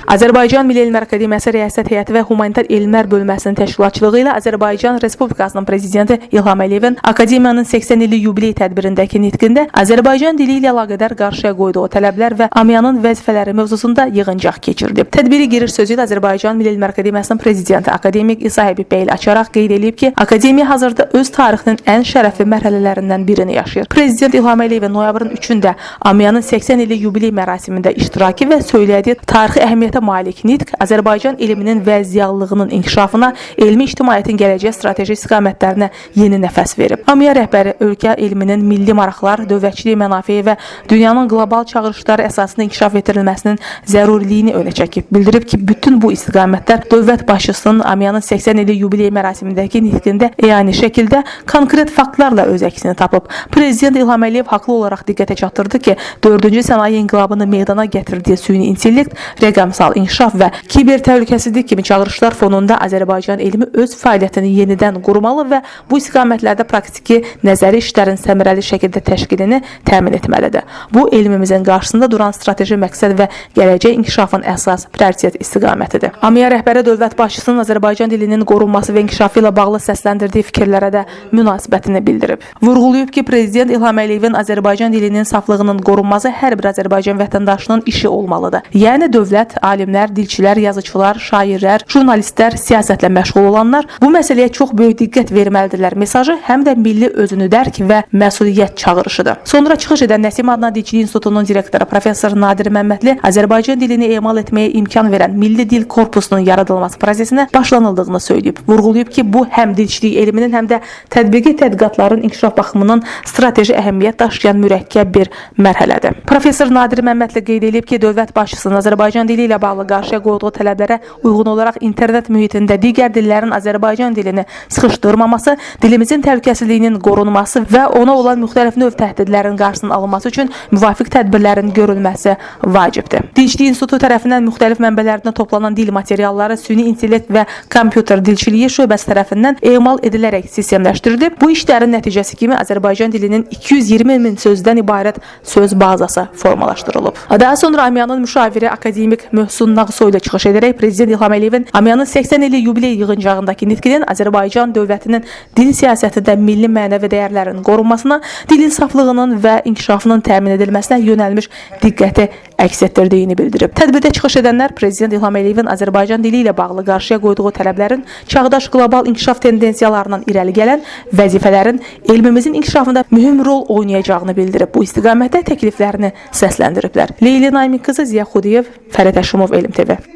Azərbaycan Milli Elmlər Akademiyası Rəyasət Heyəti və Humanitar Elmlər Bölməsinin təşkilatçılığı ilə Azərbaycan Respublikasının Prezidenti İlham Əliyevin Akademiyanın 80 illik yubiley tədbirindəki nitqində Azərbaycan dili ilə əlaqədar qarşıya qoyduğu tələblər və AMIA-nın vəzifələri mövzusunda yığıncaq keçirdi. Tədbiri giriş sözü ilə Azərbaycan Milli Elmlər Akademiyasının Prezidenti Akademik İsa Həbib bəy açaraq qeyd edib ki, Akademiya hazırda öz tarixinin ən şərəfli mərhələlərindən birini yaşayır. Prezident İlham Əliyevin noyabrın 3-də AMIA-nın 80 illik yubiley mərasimində iştirakı və söylədiyi tarixi əhəmiyyətə malik nitq Azərbaycan elminin və ziyalılığının inkişafına, elmi ictimaiyyətin gələcək strateji istiqamətlərinə yeni nəfəs verib. AMIA rəhbəri ölkə elminin milli maraqlar, dövlətçilik mənafeyi və dünyanın qlobal çağırışları əsasında inkişaf etdirilməsinin zəruriliyini önə çəkib. Bildirib ki, bütün bu istiqamətlər dövlət başçısının AMIA-nın 80 illik yubiley mərasimindəki nitqində eyni şəkildə konkret faktlarla öz əksini tapıb. Prezident İlham Əliyev haqlı olaraq diqqətə çatdırdı ki, 4-cü sənaye inqilabını meydana gətirdiyi süni intellekt, rəqəmsal inkişaf və kiber təhlükəsizlik kimi çağırışlar fonunda Azərbaycan elmi öz fəaliyyətini yenidən qurmalı və bu istiqamətlərdə praktiki nəzəri işlərin səmərəli şəkildə təşkilini təmin etməlidir. Bu, elmimizin qarşısında duran strateji məqsəd və gələcək inkişafın əsas prioritet istiqamətidir. AMIA rəhbəri dövlət başçısının Azərbaycan dilinin qorunması və inkişafı ilə bağlı səsləndirdiyi fikirlərə də münasibətini bildirib. Vurğulayıb ki, Prezident İlham Əliyevin Azərbaycan dilinin saflığının qorunması hər bir Azərbaycan vətəndaşının işi olmalıdır. Yəni dövlət, alimlər, dilçilər, yazıçılar, şairlər, jurnalistlər, siyasətlə məşğul olanlar bu məsələyə çox böyük diqqət verməlidirlər. Mesajı həm də milli özünü dərk və məsuliyyət çağırışıdır. Sonra çıxış edən Nəsim adına Dilçilik İnstitutunun direktoru Professor Nadir Məmmədli Azərbaycan dilini emal etməyə imkan verən Milli Dil Korpusunun yaradılması prosesinə başlanıldığını söyləyib. Vurğulayıb ki, bu həm dilçilik elminin, həm də tətbiqi tədqiqatların inkişaf baxımından strateji əhəmiyyət daşıyan mürəkkəb bir mərhələdir. Professor Nadir Məmmədli qeyd edib ki, dövlət başçısının Azərbaycan dili ilə bağlı qarşıya qoyduğu tələblərə uyğun olaraq internet mühitində digər dillərin Azərbaycan dilini sıxışdırmaması, dilimizin təhlükəsizliyinin qorunması və ona olan müxtəlif növ təhdidlərin qarşısının alınması üçün müvafiq tədbirlərin görülməsi vacibdir. Dilçilik İnstitutu tərəfindən müxtəlif mənbələrdən toplanan dil materialları süni intellekt və kompüter dilçiliyi şöbəsi tərəfindən emal edilərək sistemləşdirilib. Bu işlərin nəticəsi kimi Azərbaycan dilinin 220 min sözdən ibarət söz bazası formalaşdırılıb. Daha sonra AMIA-nın müşaviri akademik Möhsun Nağsoy ilə çıxış edərək Prezident İlham Əliyevin AMIA-nın 80 illik yubiley yığıncağındakı nitqinin Azərbaycan dövlətinin dil siyasətində milli mənəvi dəyərlərin qorunmasına, dilin saflığının və inkişafının təmin edilməsinə yönəlmiş diqqəti əks etdirdiyini bildirib. Tədbirdə çıxış edənlər Prezident İlham Əliyevin Azərbaycan dili ilə bağlı qarşıya qoyduğu tələblərin çağdaş qlobal inkişaf tendensiyalarından irəli gələn vəzifələrin elmimizin inkişafında mühüm rol oynayacağını bildirib. Bu istiqamətdə təkliflərini səsləndiriblər. Leyli Naymin qızı, Ziya Xudiyev, Fərid Həşimov, Elm TV.